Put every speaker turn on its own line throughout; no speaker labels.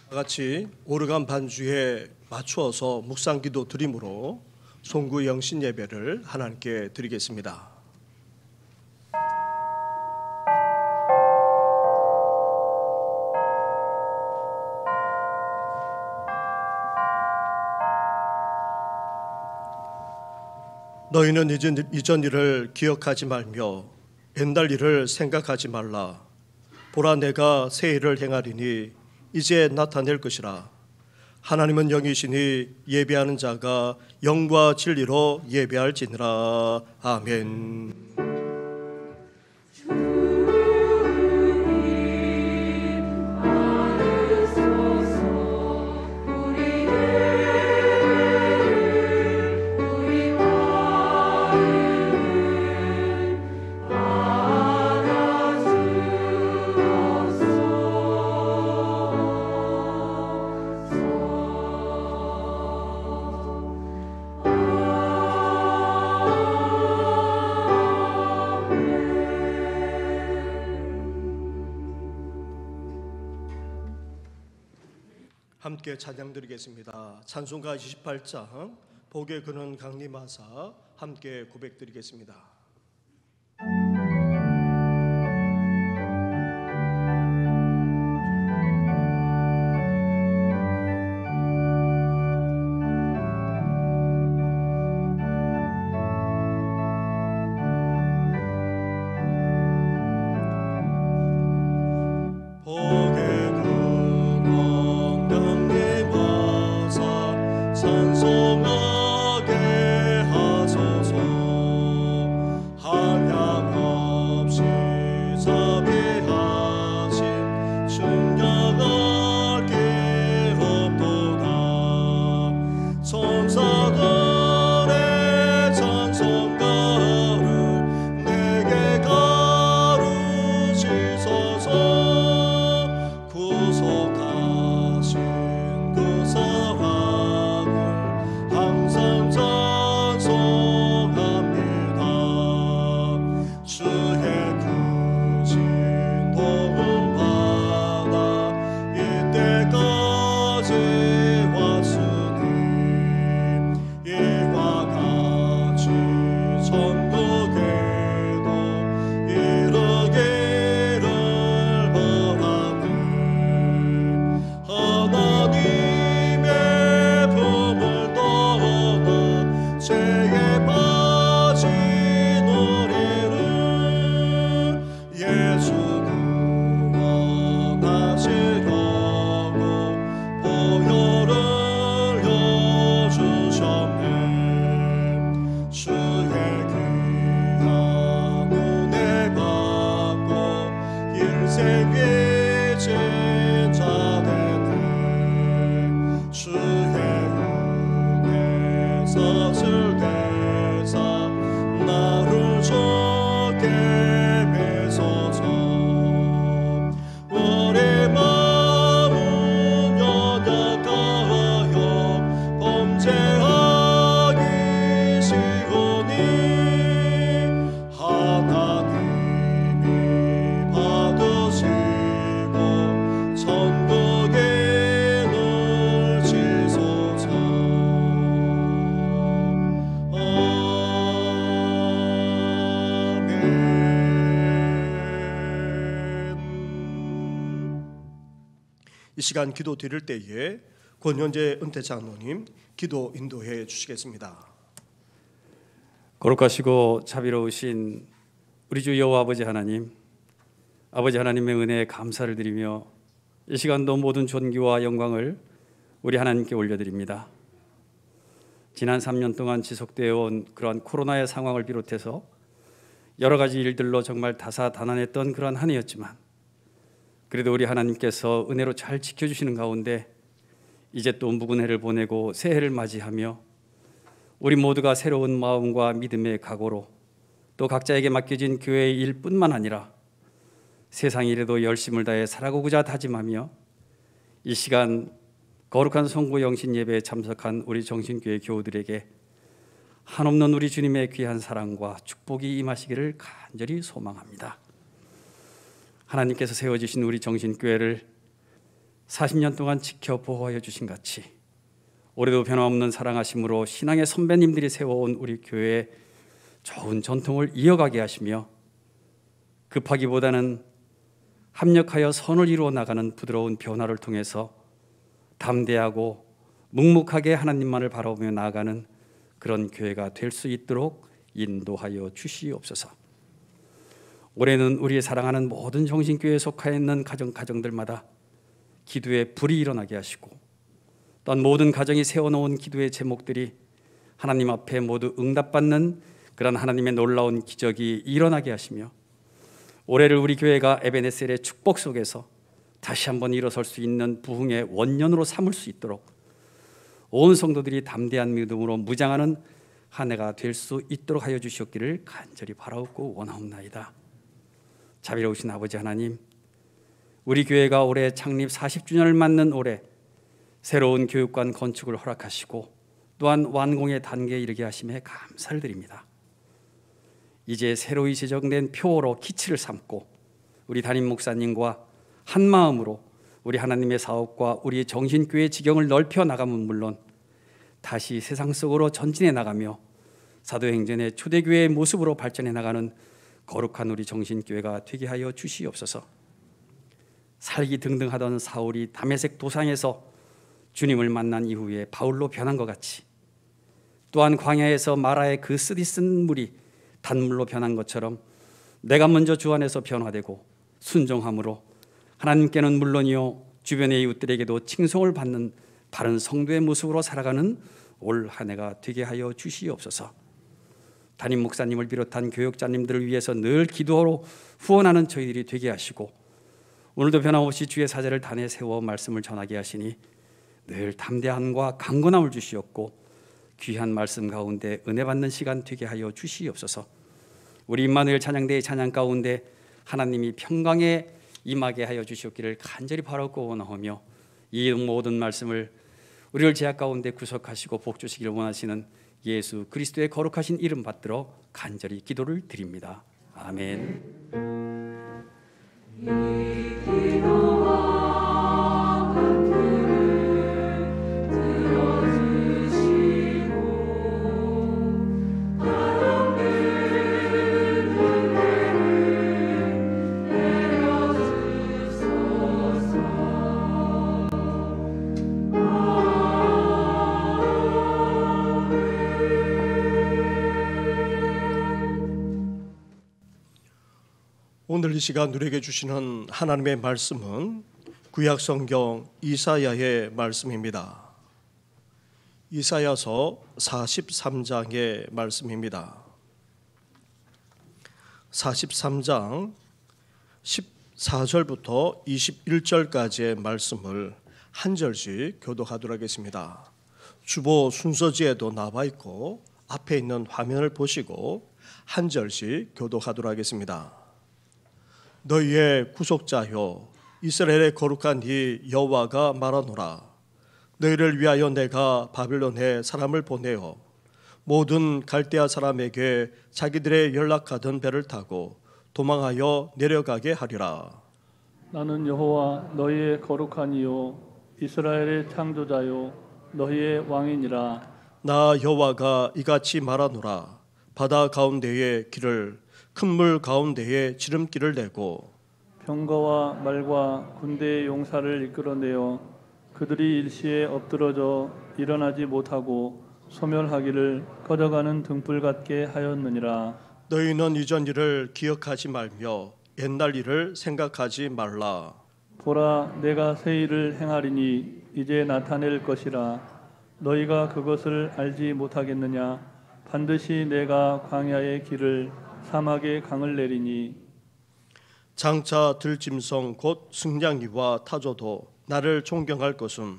같이 오르간 반주에 맞추어서 묵상기도 드림으로 송구 영신 예배를 하나님께 드리겠습니다. 너희는 이전 일을 기억하지 말며 옛날 일을 생각하지 말라. 보라, 내가 새 일을 행하리니 이제 나타낼 것이라. 하나님은 영이시니 예배하는 자가 영과 진리로 예배할지니라. 아멘. 함께 찬양 드리겠습니다. 찬송가 28장 복의 근원 강림하사 함께 고백 드리겠습니다. 이 시간 기도 드릴 때에 권현재 은퇴 장로님 기도 인도해 주시겠습니다.
거룩하시고 자비로우신 우리 주 여호와 아버지 하나님, 아버지 하나님의 은혜에 감사를 드리며 이 시간도 모든 존귀와 영광을 우리 하나님께 올려드립니다. 지난 3년 동안 지속되어 온 그러한 코로나의 상황을 비롯해서 여러 가지 일들로 정말 다사다난했던 그러한 한 해였지만 그래도 우리 하나님께서 은혜로 잘 지켜주시는 가운데 이제 또 묵은 해를 보내고 새 해를 맞이하며 우리 모두가 새로운 마음과 믿음의 각오로 또 각자에게 맡겨진 교회의 일뿐만 아니라 세상 일에도 열심을 다해 살아가고자 다짐하며 이 시간 거룩한 송구 영신 예배에 참석한 우리 정신교회 교우들에게 한없는 우리 주님의 귀한 사랑과 축복이 임하시기를 간절히 소망합니다. 하나님께서 세워주신 우리 정신교회를 40년 동안 지켜 보호하여 주신 같이 올해도 변함없는 사랑하심으로 신앙의 선배님들이 세워온 우리 교회의 좋은 전통을 이어가게 하시며 급하기보다는 합력하여 선을 이루어 나가는 부드러운 변화를 통해서 담대하고 묵묵하게 하나님만을 바라보며 나아가는 그런 교회가 될 수 있도록 인도하여 주시옵소서. 올해는 우리의 사랑하는 모든 정신교회에 속하여 있는 가정들마다 기도의 불이 일어나게 하시고 또한 모든 가정이 세워놓은 기도의 제목들이 하나님 앞에 모두 응답받는 그런 하나님의 놀라운 기적이 일어나게 하시며 올해를 우리 교회가 에베네셀의 축복 속에서 다시 한번 일어설 수 있는 부흥의 원년으로 삼을 수 있도록 온 성도들이 담대한 믿음으로 무장하는 한 해가 될 수 있도록 하여 주시옵기를 간절히 바라옵고 원하옵나이다. 자비로우신 아버지 하나님, 우리 교회가 올해 창립 40주년을 맞는 올해 새로운 교육관 건축을 허락하시고 또한 완공의 단계에 이르게 하심에 감사를 드립니다. 이제 새로이 제정된 표어로 기치를 삼고 우리 담임 목사님과 한 마음으로 우리 하나님의 사업과 우리 정신교회 지경을 넓혀 나가면 물론 다시 세상 속으로 전진해 나가며 사도행전의 초대교회의 모습으로 발전해 나가는 거룩한 우리 정신교회가 되게 하여 주시옵소서. 살기 등등하던 사울이 다메섹 도상에서 주님을 만난 이후에 바울로 변한 것 같이 또한 광야에서 마라의 그 쓰디 쓴 물이 단물로 변한 것처럼 내가 먼저 주 안에서 변화되고 순종함으로 하나님께는 물론이요 주변의 이웃들에게도 칭송을 받는 바른 성도의 모습으로 살아가는 올 한 해가 되게 하여 주시옵소서. 담임 목사님을 비롯한 교역자님들을 위해서 늘 기도로 후원하는 저희들이 되게 하시고 오늘도 변함없이 주의 사제를 단에 세워 말씀을 전하게 하시니 늘 담대함과 강건함을 주시옵고 귀한 말씀 가운데 은혜 받는 시간 되게 하여 주시옵소서. 우리 임마누엘 찬양대의 찬양 가운데 하나님이 평강에 임하게 하여 주시옵기를 간절히 바라고 원하오며 이 모든 말씀을 우리를 제약 가운데 구속하시고 복 주시기를 원하시는 예수 그리스도의 거룩하신 이름 받들어 간절히 기도를 드립니다. 아멘.
오늘 이 시간 우리에게 주시는 하나님의 말씀은 구약성경 이사야의 말씀입니다. 이사야서 43장의 말씀입니다. 43장 14절부터 21절까지의 말씀을 한 절씩 교독하도록 하겠습니다. 주보 순서지에도 나와 있고 앞에 있는 화면을 보시고 한 절씩 교독하도록 하겠습니다. 너희의 구속자여 이스라엘의 거룩한 이 여호와가 말하노라. 너희를 위하여 내가 바빌론에 사람을 보내어 모든 갈대아 사람에게 자기들의 연락하던 배를 타고 도망하여 내려가게 하리라.
나는 여호와 너희의 거룩한 이요 이스라엘의 창조자요 너희의 왕이니라.
나 여호와가 이같이 말하노라. 바다 가운데의 길을 큰 물 가운데에 지름길을 내고
병거와 말과 군대의 용사를 이끌어내어 그들이 일시에 엎드러져 일어나지 못하고 소멸하기를 꺼져가는 등불 같게 하였느니라.
너희는 이전 일을 기억하지 말며 옛날 일을 생각하지 말라.
보라, 내가 새 일을 행하리니 이제 나타낼 것이라. 너희가 그것을 알지 못하겠느냐? 반드시 내가 광야의 길을 사막의 강을 내리니
장차 들짐승 곧 승냥이와 타조도 나를 존경할 것은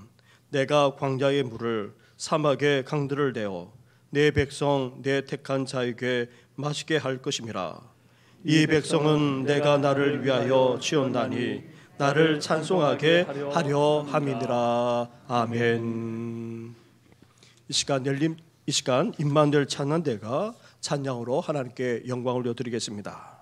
내가 광야의 물을 사막의 강들을 내어 내 백성 내 택한 자에게 마시게 할 것임이라. 이 백성은 내가 나를 위하여 지었나니 나를 찬송하게 하려 함이니라. 아멘. 이 시간 임마누엘 찬양대가 찬양으로 하나님께 영광을 올려드리겠습니다.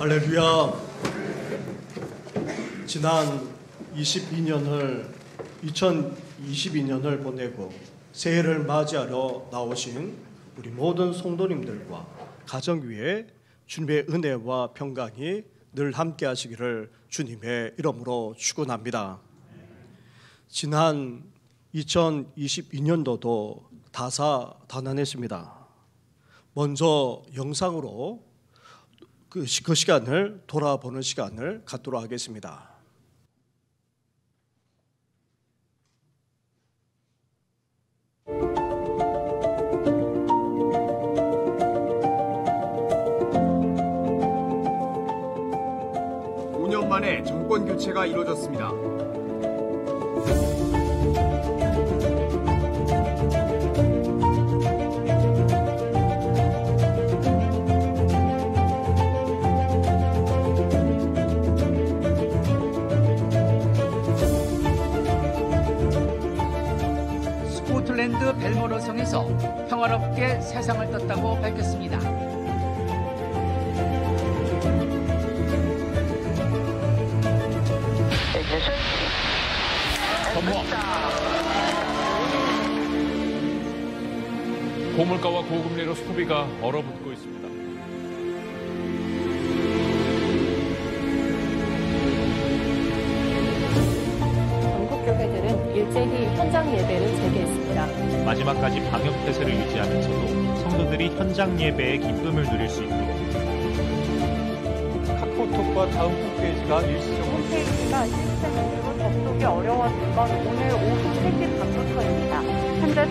할렐루야. 지난 2022년을 보내고 새해를 맞이하러 나오신 우리 모든 성도님들과 가정 위에 주님의 은혜와 평강이 늘 함께 하시기를 주님의 이름으로 축원합니다. 지난 2022년도도 다사다난했습니다. 먼저 영상으로 그 시간을 돌아보는 시간을 갖도록 하겠습니다.
만에 정권 교체가 이루어졌습니다.
스코틀랜드 벨모러 성에서 평화롭게 세상을 떴다고 밝혔습니다.
고물가와 고금리로 소비가 얼어붙고 있습니다.
전국 교회들은 일제히 현장 예배를 재개했습니다.
마지막까지 방역 태세를 유지하면서도 성도들이 현장 예배의 기쁨을 누릴 수 있도록
카카오톡과 다음 홈페이지가 일시적으로
홈페이지가 시스템으로 접속이 어려워진 건 오늘 오후 3시 반부터입니다. 현재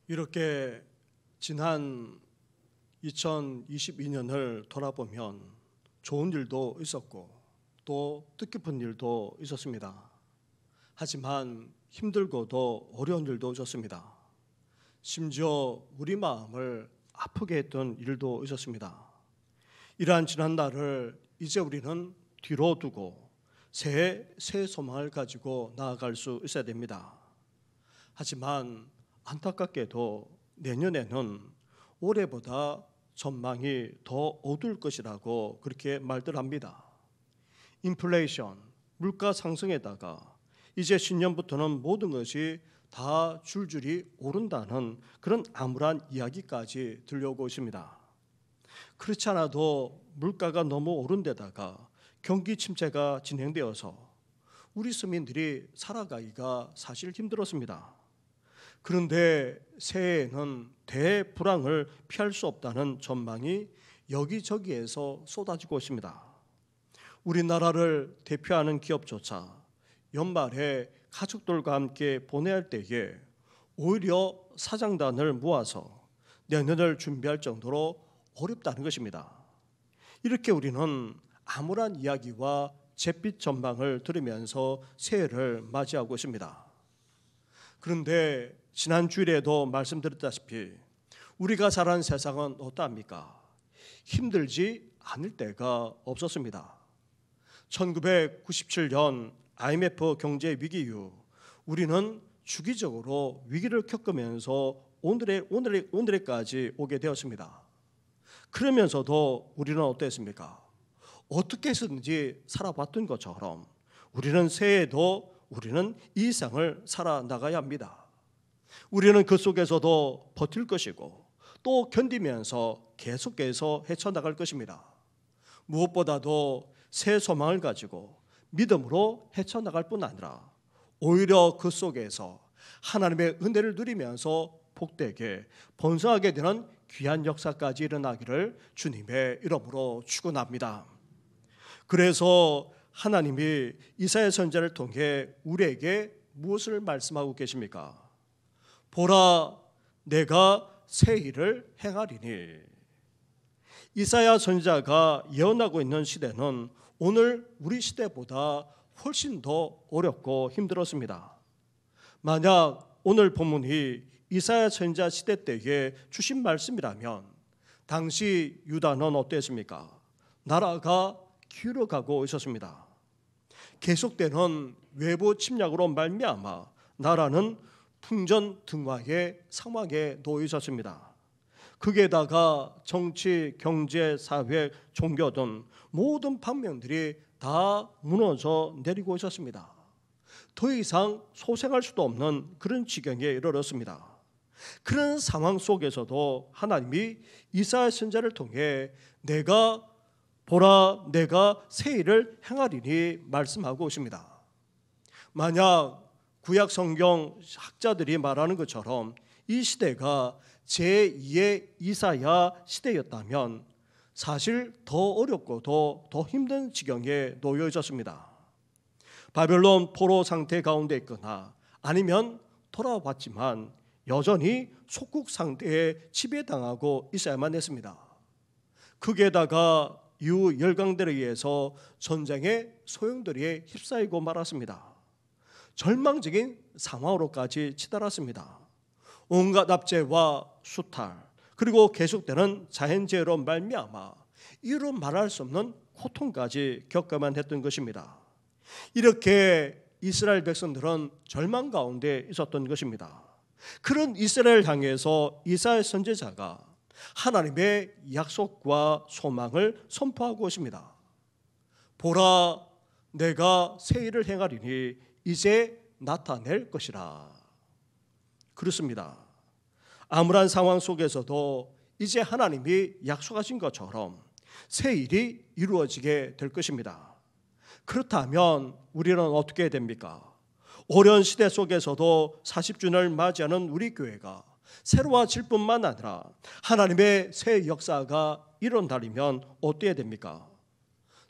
이렇게 지난 2022년을 돌아보면 좋은 일도 있었고 또 뜻깊은 일도 있었습니다. 하지만 힘들고도 어려운 일도 있었습니다. 심지어 우리 마음을 아프게 했던 일도 있었습니다. 이러한 지난날을 이제 우리는 뒤로 두고 새 소망을 가지고 나아갈 수 있어야 됩니다. 하지만 안타깝게도 내년에는 올해보다 전망이 더 어두울 것이라고 그렇게 말들 합니다. 인플레이션, 물가 상승에다가 이제 신년부터는 모든 것이 다 줄줄이 오른다는 그런 암울한 이야기까지 들려오고 있습니다. 그렇지 않아도 물가가 너무 오른 데다가 경기 침체가 진행되어서 우리 서민들이 살아가기가 사실 힘들었습니다. 그런데 새해에는 대불황을 피할 수 없다는 전망이 여기저기에서 쏟아지고 있습니다. 우리나라를 대표하는 기업조차 연말에 가족들과 함께 보내야 할 때에 오히려 사장단을 모아서 내년을 준비할 정도로 어렵다는 것입니다. 이렇게 우리는 암울한 이야기와 잿빛 전망을 들으면서 새해를 맞이하고 있습니다. 그런데 지난 주일에도 말씀드렸다시피 우리가 자란 세상은 어떠합니까? 힘들지 않을 때가 없었습니다. 1997년 IMF 경제 위기 이후 우리는 주기적으로 위기를 겪으면서 오늘에까지 오게 되었습니다. 그러면서도 우리는 어땠습니까? 어떻게 해서든지 살아봤던 것처럼 우리는 새해에도 우리는 이 세상을 살아나가야 합니다. 우리는 그 속에서도 버틸 것이고 또 견디면서 계속해서 헤쳐나갈 것입니다. 무엇보다도 새 소망을 가지고 믿음으로 헤쳐나갈 뿐 아니라 오히려 그 속에서 하나님의 은혜를 누리면서 복되게 번성하게 되는 귀한 역사까지 일어나기를 주님의 이름으로 축원합니다. 그래서 하나님이 이사야 선지자를 통해 우리에게 무엇을 말씀하고 계십니까? 보라, 내가 새 일을 행하리니. 이사야 선지자가 예언하고 있는 시대는 오늘 우리 시대보다 훨씬 더 어렵고 힘들었습니다. 만약 오늘 본문이 이사야 선지자 시대 때에 주신 말씀이라면 당시 유다는 어땠습니까? 나라가 기울어가고 있었습니다. 계속되는 외부 침략으로 말미암아 나라는 풍전등화의 상황에 놓여 있었습니다. 거기에다가 정치, 경제, 사회, 종교 등 모든 방면들이 다 무너져 내리고 있었습니다. 더 이상 소생할 수도 없는 그런 지경에 이르렀습니다. 그런 상황 속에서도 하나님이 이사야 선지자를 통해 내가 보라, 내가 새 일을 행하리니 말씀하고 있습니다. 만약 구약 성경 학자들이 말하는 것처럼 이 시대가 제2의 이사야 시대였다면 사실 더 어렵고도 더 힘든 지경에 놓여 있었습니다. 바벨론 포로 상태 가운데 있거나 아니면 돌아왔지만 여전히 속국 상태에 지배당하고 있어야만 했습니다. 거기에다가 이후 열강들에 의해서 전쟁의 소용돌이에 휩싸이고 말았습니다. 절망적인 상황으로까지 치달았습니다. 온갖 압제와 수탈 그리고 계속되는 자연재해로 말미암아 이루 말할 수 없는 고통까지 겪어만 했던 것입니다. 이렇게 이스라엘 백성들은 절망 가운데 있었던 것입니다. 그런 이스라엘 향해서 이사야 선지자가 하나님의 약속과 소망을 선포하고 있습니다. 보라, 내가 새 일을 행하리니 이제 나타낼 것이라. 그렇습니다. 암울한 상황 속에서도 이제 하나님이 약속하신 것처럼 새 일이 이루어지게 될 것입니다. 그렇다면 우리는 어떻게 해야 됩니까? 어려운 시대 속에서도 40주년을 맞이하는 우리 교회가 새로워질 뿐만 아니라 하나님의 새 역사가 일어나려면 어떻게 해야 됩니까?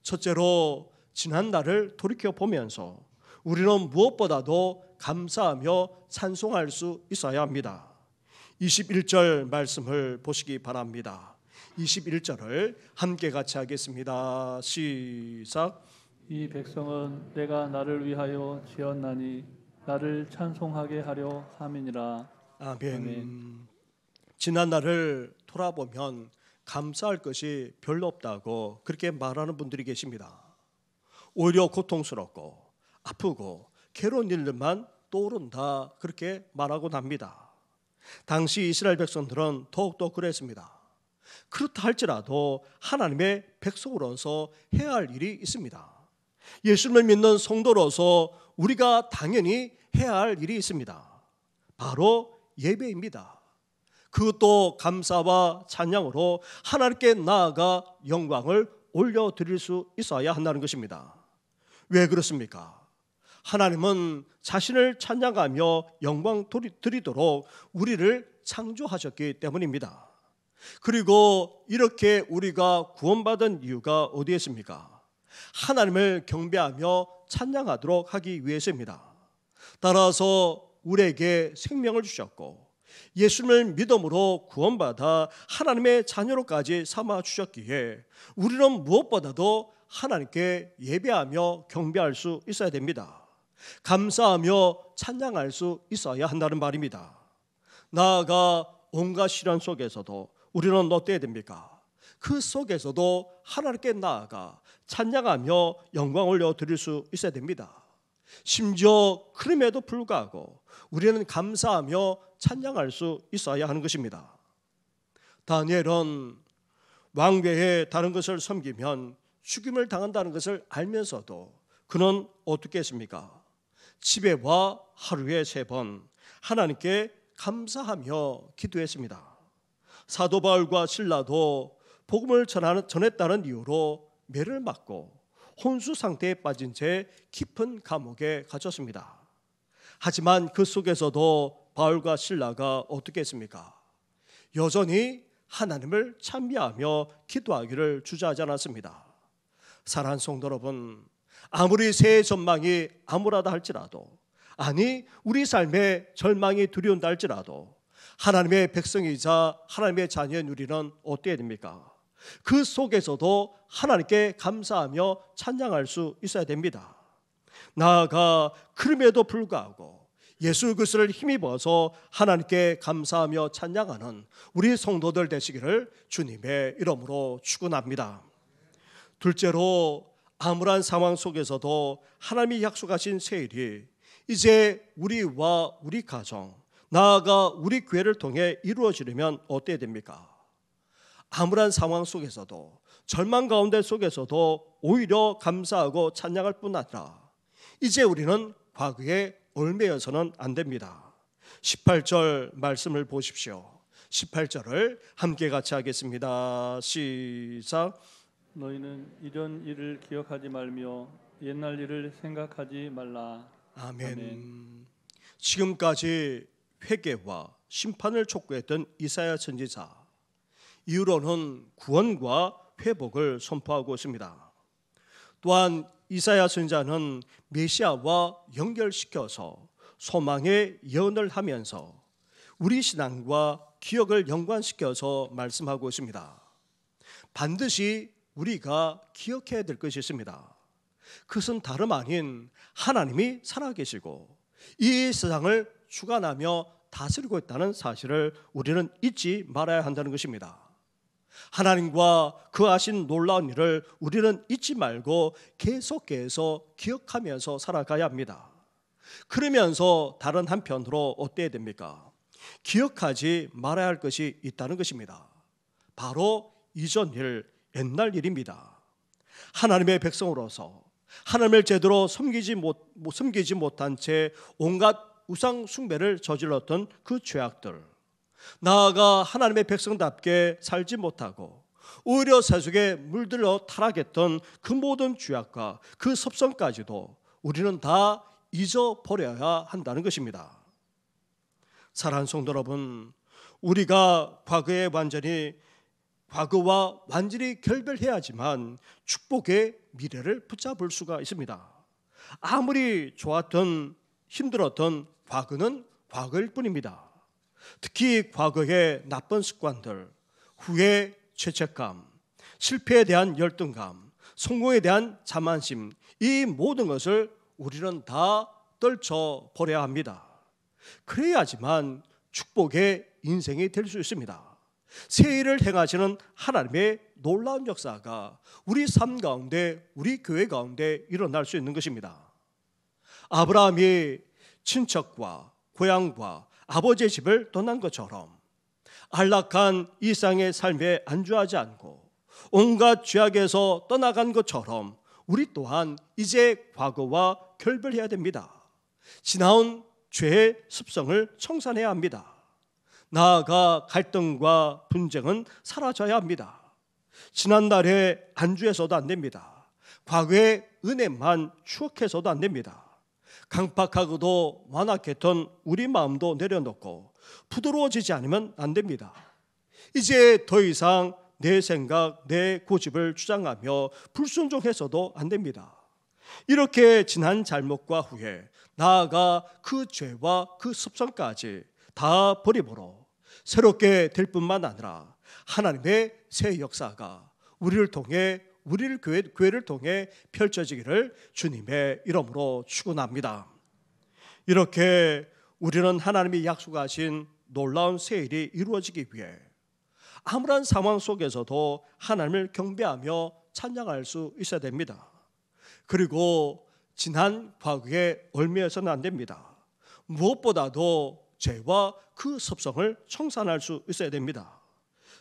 첫째로 지난 날을 돌이켜보면서 우리는 무엇보다도 감사하며 찬송할 수 있어야 합니다. 21절 말씀을 보시기 바랍니다. 21절을 함께 같이 하겠습니다. 시작.
이 백성은 내가 나를 위하여 지었나니 나를 찬송하게 하려 함이니라.
아멘. 지난 날을 돌아보면 감사할 것이 별로 없다고 그렇게 말하는 분들이 계십니다. 오히려 고통스럽고 아프고 괴로운 일들만 떠오른다 그렇게 말하곤 합니다. 당시 이스라엘 백성들은 더욱더 그랬습니다. 그렇다 할지라도 하나님의 백성으로서 해야 할 일이 있습니다. 예수님을 믿는 성도로서 우리가 당연히 해야 할 일이 있습니다. 바로 예배입니다. 그것도 감사와 찬양으로 하나님께 나아가 영광을 올려드릴 수 있어야 한다는 것입니다. 왜 그렇습니까? 하나님은 자신을 찬양하며 영광 드리도록 우리를 창조하셨기 때문입니다. 그리고 이렇게 우리가 구원받은 이유가 어디에 있습니까? 하나님을 경배하며 찬양하도록 하기 위해서입니다. 따라서 우리에게 생명을 주셨고 예수님을 믿음으로 구원받아 하나님의 자녀로까지 삼아 주셨기에 우리는 무엇보다도 하나님께 예배하며 경배할 수 있어야 됩니다. 감사하며 찬양할 수 있어야 한다는 말입니다. 나아가 온갖 시련 속에서도 우리는 어때야 됩니까? 그 속에서도 하나님께 나아가 찬양하며 영광 올려드릴 수 있어야 됩니다. 심지어 그럼에도 불구하고 우리는 감사하며 찬양할 수 있어야 하는 것입니다. 다니엘은 왕 외에 다른 것을 섬기면 죽임을 당한다는 것을 알면서도 그는 어떻게 했습니까? 집에 와 하루에 3번 하나님께 감사하며 기도했습니다. 사도 바울과 실라도 복음을 전했다는 이유로 매를 맞고 혼수 상태에 빠진 채 깊은 감옥에 갇혔습니다. 하지만 그 속에서도 바울과 실라가 어떻게 했습니까? 여전히 하나님을 찬미하며 기도하기를 주저하지 않았습니다. 사랑하는 성도 여러분, 아무리 새해 전망이 암울하다 할지라도, 아니 우리 삶에 절망이 두려운다 할지라도 하나님의 백성이자 하나님의 자녀인 우리는 어때야 됩니까? 그 속에서도 하나님께 감사하며 찬양할 수 있어야 됩니다. 나아가 그럼에도 불구하고 예수 그리스도를 힘입어서 하나님께 감사하며 찬양하는 우리 성도들 되시기를 주님의 이름으로 축원합니다. 둘째로, 암울한 상황 속에서도 하나님이 약속하신 새일이 이제 우리와 우리 가정, 나아가 우리 교회를 통해 이루어지려면 어때야 됩니까? 암울한 상황 속에서도, 절망 가운데 속에서도 오히려 감사하고 찬양할 뿐 아니라 이제 우리는 과거에 얽매여서는 안 됩니다. 18절 말씀을 보십시오. 18절을 함께 같이 하겠습니다. 시작.
너희는 이전 일을 기억하지 말며 옛날 일을 생각하지 말라.
아멘.
아멘.
지금까지 회개와 심판을 촉구했던 이사야 선지자, 이후로는 구원과 회복을 선포하고 있습니다. 또한 이사야 선지자는 메시아와 연결시켜서 소망의 예언을 하면서 우리 신앙과 기억을 연관시켜서 말씀하고 있습니다. 반드시 우리가 기억해야 될 것이 있습니다. 그것은 다름 아닌 하나님이 살아계시고 이 세상을 주관하며 다스리고 있다는 사실을 우리는 잊지 말아야 한다는 것입니다. 하나님과 그 하신 놀라운 일을 우리는 잊지 말고 계속해서 기억하면서 살아가야 합니다. 그러면서 다른 한편으로 어때야 됩니까? 기억하지 말아야 할 것이 있다는 것입니다. 바로 이전 일, 옛날 일입니다. 하나님의 백성으로서 하나님을 제대로 섬기지 못한 채 온갖 우상 숭배를 저질렀던 그 죄악들, 나아가 하나님의 백성답게 살지 못하고 오히려 세속에 물들어 타락했던 그 모든 죄악과 그 섭성까지도 우리는 다 잊어버려야 한다는 것입니다. 사랑하는 성도 여러분, 우리가 과거와 완전히 결별해야지만 축복의 미래를 붙잡을 수가 있습니다. 아무리 좋았던 힘들었던 과거는 과거일 뿐입니다. 특히 과거의 나쁜 습관들, 후회 죄책감, 실패에 대한 열등감, 성공에 대한 자만심, 이 모든 것을 우리는 다 떨쳐버려야 합니다. 그래야지만 축복의 인생이 될 수 있습니다. 새 일을 행하시는 하나님의 놀라운 역사가 우리 삶 가운데, 우리 교회 가운데 일어날 수 있는 것입니다. 아브라함이 친척과 고향과 아버지의 집을 떠난 것처럼 안락한 이상의 삶에 안주하지 않고 온갖 죄악에서 떠나간 것처럼 우리 또한 이제 과거와 결별해야 됩니다. 지나온 죄의 습성을 청산해야 합니다. 나아가 갈등과 분쟁은 사라져야 합니다. 지난날의 안주해서도 안 됩니다. 과거의 은혜만 추억해서도 안 됩니다. 강팍하고도 완악했던 우리 마음도 내려놓고 부드러워지지 않으면 안 됩니다. 이제 더 이상 내 생각, 내 고집을 주장하며 불순종해서도 안 됩니다. 이렇게 지난 잘못과 후회, 나아가 그 죄와 그 습성까지 다 버림으로 새롭게 될 뿐만 아니라 하나님의 새 역사가 우리를 통해, 우리를 교회를 통해 펼쳐지기를 주님의 이름으로 축원합니다. 이렇게 우리는 하나님이 약속하신 놀라운 새 일이 이루어지기 위해 아무런 상황 속에서도 하나님을 경배하며 찬양할 수 있어야 됩니다. 그리고 지난 과거에 얽매여서는 안 됩니다. 무엇보다도 죄와 그 습성을 청산할 수 있어야 됩니다.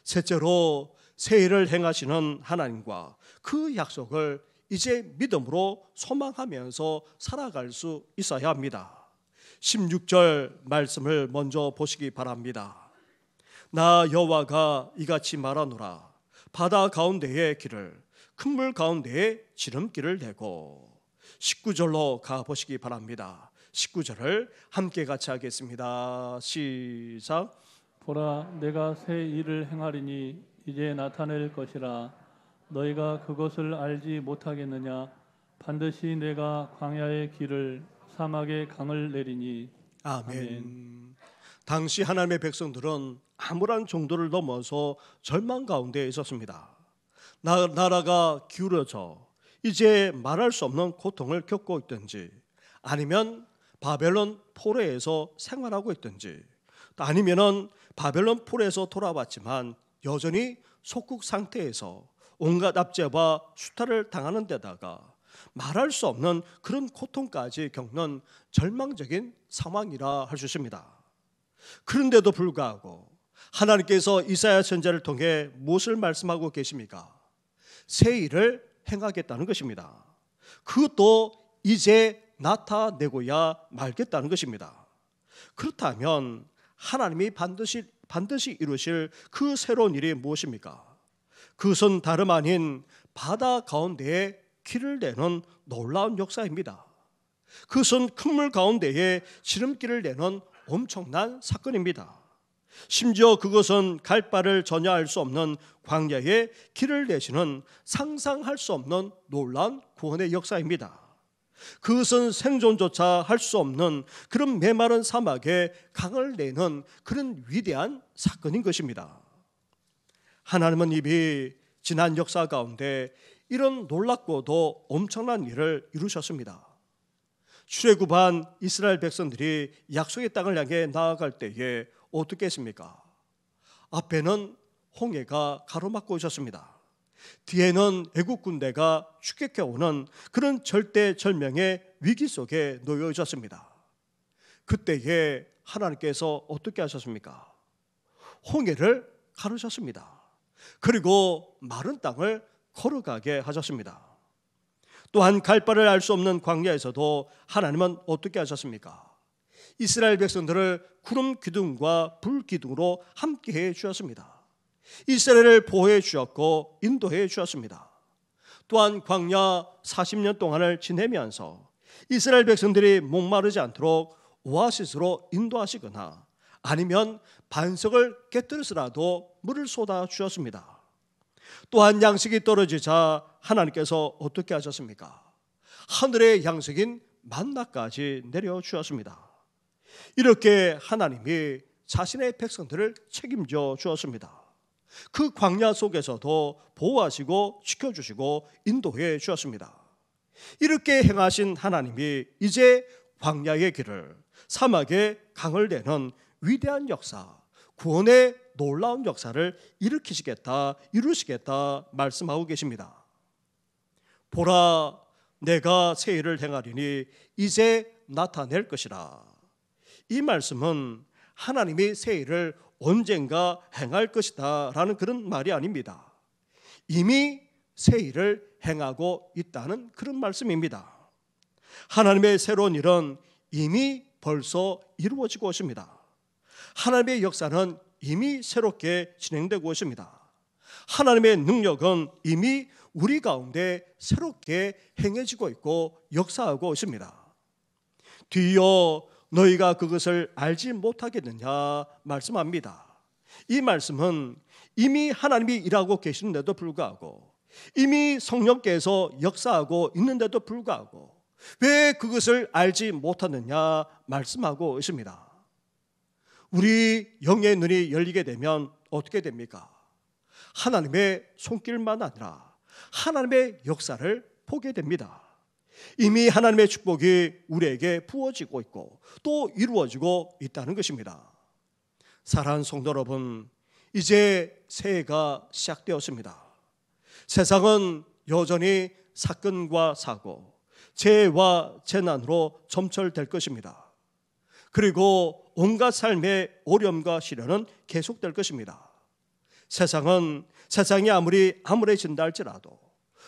셋째로 새 일을 행하시는 하나님과 그 약속을 이제 믿음으로 소망하면서 살아갈 수 있어야 합니다. 16절 말씀을 먼저 보시기 바랍니다. 나 여호와가 이같이 말하노라. 바다 가운데의 길을 큰 물 가운데에 지름길을 내고. 19절로 가보시기 바랍니다. 19절을 함께 같이 하겠습니다. 시작.
보라, 내가 새 일을 행하리니 이제 나타낼 것이라. 너희가 그것을 알지 못하겠느냐? 반드시 내가 광야의 길을 사막의 강을 내리니.
아멘. 당시 하나님의 백성들은 아무런 정도를 넘어서 절망 가운데 있었습니다. 나라가 기울어져 이제 말할 수 없는 고통을 겪고 있든지, 아니면 바벨론 포로에서 생활하고 있든지, 아니면은 바벨론 포로에서 돌아왔지만 여전히 속국 상태에서 온갖 압제와 수탈을 당하는 데다가 말할 수 없는 그런 고통까지 겪는 절망적인 상황이라 할 수 있습니다. 그런데도 불구하고 하나님께서 이사야 선지자를 통해 무엇을 말씀하고 계십니까? 새 일을 행하겠다는 것입니다. 그것도 이제 나타내고야 말겠다는 것입니다. 그렇다면 하나님이 반드시 이루실 그 새로운 일이 무엇입니까? 그것은 다름 아닌 바다 가운데에 길을 내는 놀라운 역사입니다. 그것은 큰 물 가운데에 지름길을 내는 엄청난 사건입니다. 심지어 그것은 갈 바를 전혀 알 수 없는 광야에 길을 내시는 상상할 수 없는 놀라운 구원의 역사입니다. 그것은 생존조차 할 수 없는 그런 메마른 사막에 강을 내는 그런 위대한 사건인 것입니다. 하나님은 이미 지난 역사 가운데 이런 놀랍고도 엄청난 일을 이루셨습니다. 출애굽한 이스라엘 백성들이 약속의 땅을 향해 나아갈 때에 어떻게 했습니까? 앞에는 홍해가 가로막고 있었습니다. 뒤에는 애국 군대가 추격해 오는 그런 절대절명의 위기 속에 놓여 있었습니다. 그때에 하나님께서 어떻게 하셨습니까? 홍해를 가르셨습니다. 그리고 마른 땅을 걸어가게 하셨습니다. 또한 갈 바를 알 수 없는 광야에서도 하나님은 어떻게 하셨습니까? 이스라엘 백성들을 구름 기둥과 불 기둥으로 함께해 주셨습니다. 이스라엘을 보호해 주셨고 인도해 주셨습니다. 또한 광야 40년 동안을 지내면서 이스라엘 백성들이 목마르지 않도록 오아시스로 인도하시거나 아니면 반석을 깨뜨려서라도 물을 쏟아 주셨습니다. 또한 양식이 떨어지자 하나님께서 어떻게 하셨습니까? 하늘의 양식인 만나까지 내려주셨습니다. 이렇게 하나님이 자신의 백성들을 책임져 주었습니다. 그 광야 속에서도 보호하시고 지켜주시고 인도해 주었습니다. 이렇게 행하신 하나님이 이제 광야의 길을, 사막의 강을 내는 위대한 역사, 구원의 놀라운 역사를 이루시겠다 말씀하고 계십니다. 보라, 내가 새 일을 행하리니 이제 나타낼 것이라. 이 말씀은 하나님이 새 일을 언젠가 행할 것이다 라는 그런 말이 아닙니다. 이미 새 일을 행하고 있다는 그런 말씀입니다. 하나님의 새로운 일은 이미 벌써 이루어지고 있습니다. 하나님의 역사는 이미 새롭게 진행되고 있습니다. 하나님의 능력은 이미 우리 가운데 새롭게 행해지고 있고 역사하고 있습니다. 뒤이어 너희가 그것을 알지 못하겠느냐 말씀합니다. 이 말씀은 이미 하나님이 일하고 계시는데도 불구하고, 이미 성령께서 역사하고 있는데도 불구하고 왜 그것을 알지 못하느냐 말씀하고 있습니다. 우리 영의 눈이 열리게 되면 어떻게 됩니까? 하나님의 손길만 아니라 하나님의 역사를 보게 됩니다. 이미 하나님의 축복이 우리에게 부어지고 있고 또 이루어지고 있다는 것입니다. 사랑하는 성도 여러분, 이제 새해가 시작되었습니다. 세상은 여전히 사건과 사고, 재해와 재난으로 점철될 것입니다. 그리고 온갖 삶의 어려움과 시련은 계속될 것입니다. 세상이 아무리 암울해진다 할지라도,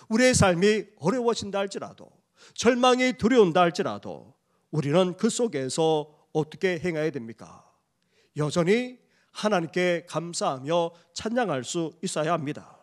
우리의 삶이 어려워진다 할지라도, 절망이 두려운다 할지라도 우리는 그 속에서 어떻게 행해야 됩니까? 여전히 하나님께 감사하며 찬양할 수 있어야 합니다.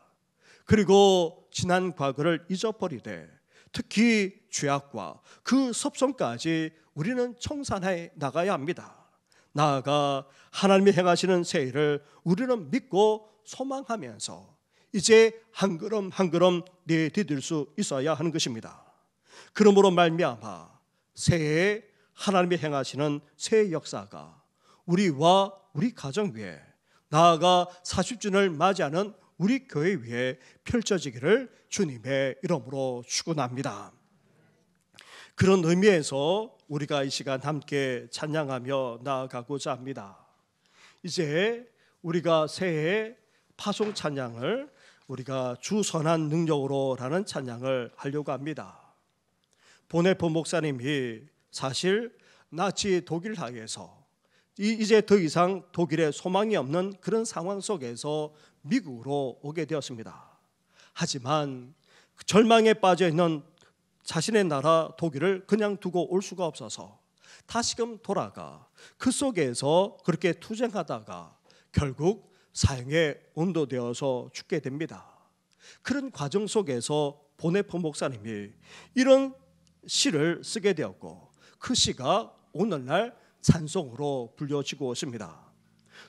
그리고 지난 과거를 잊어버리되 특히 죄악과 그 섭성까지 우리는 청산해 나가야 합니다. 나아가 하나님이 행하시는 새해를 우리는 믿고 소망하면서 이제 한 걸음 한 걸음 내디딜 수 있어야 하는 것입니다. 그러므로 말미암아 새해에 하나님이 행하시는 새 역사가 우리와 우리 가정 위에, 나아가 40주년을 맞이하는 우리 교회 위에 펼쳐지기를 주님의 이름으로 축원합니다. 그런 의미에서 우리가 이 시간 함께 찬양하며 나아가고자 합니다. 이제 우리가 새해 파송 찬양을 우리가 주 선한 능력으로라는 찬양을 하려고 합니다. 보네포 목사님이 사실 나치 독일 하에서 이제 더 이상 독일에 소망이 없는 그런 상황 속에서 미국으로 오게 되었습니다. 하지만 절망에 빠져 있는 자신의 나라 독일을 그냥 두고 올 수가 없어서 다시금 돌아가 그 속에서 그렇게 투쟁하다가 결국 사형에 온도되어서 죽게 됩니다. 그런 과정 속에서 보네포 목사님이 이런 시를 쓰게 되었고, 그 시가 오늘날 찬송으로 불려지고 있습니다.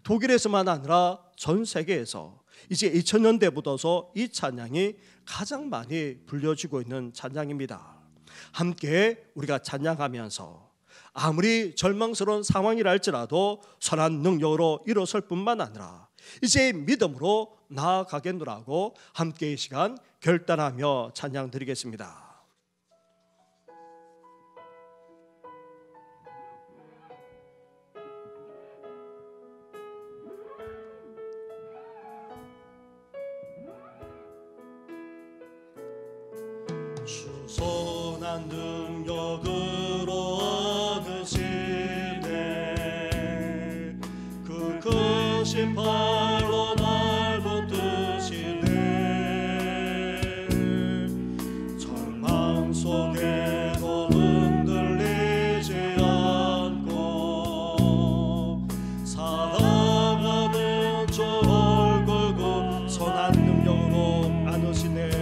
독일에서만 아니라 전 세계에서 이제 2000년대부터서 이 찬양이 가장 많이 불려지고 있는 찬양입니다. 함께 우리가 찬양하면서 아무리 절망스러운 상황이라 할지라도 선한 능력으로 일어설 뿐만 아니라 이제 믿음으로 나아가겠노라고 함께 이 시간 결단하며 찬양 드리겠습니다. 주선한 능력으로 얻으시네, 그 크신 발로 날 붙드시네. 절망 속에도 흔들리지 않고 사랑하는 저 얼굴 그 선한 능력으로 안으시네.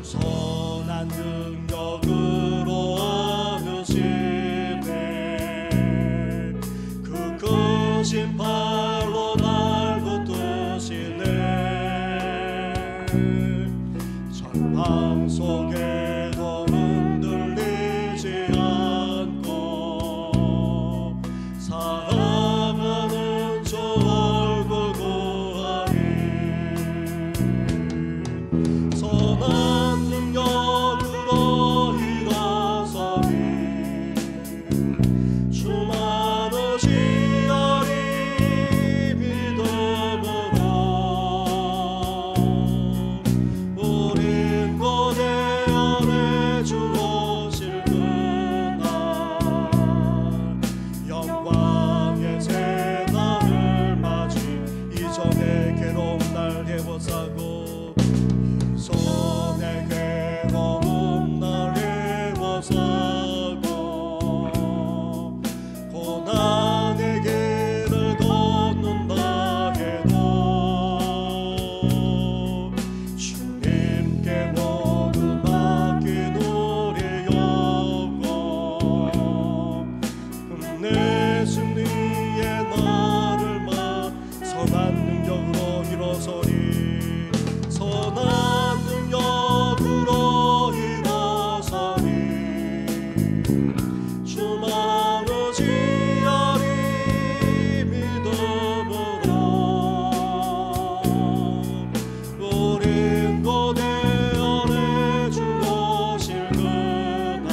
선한 능력으로 얻으시네, 그 크신 발로 날 붙드시네. 절망 속에도 흔들리지 않고 사랑하는 저 얼굴 구하리. 선한 능력으로 일어서리, 영광 내 승리의 날을 선한 능력으로 일어서리 선한 능력으로 일어서리 주만을 지하리 믿음으로 우린 고대 안에 주 오실 그날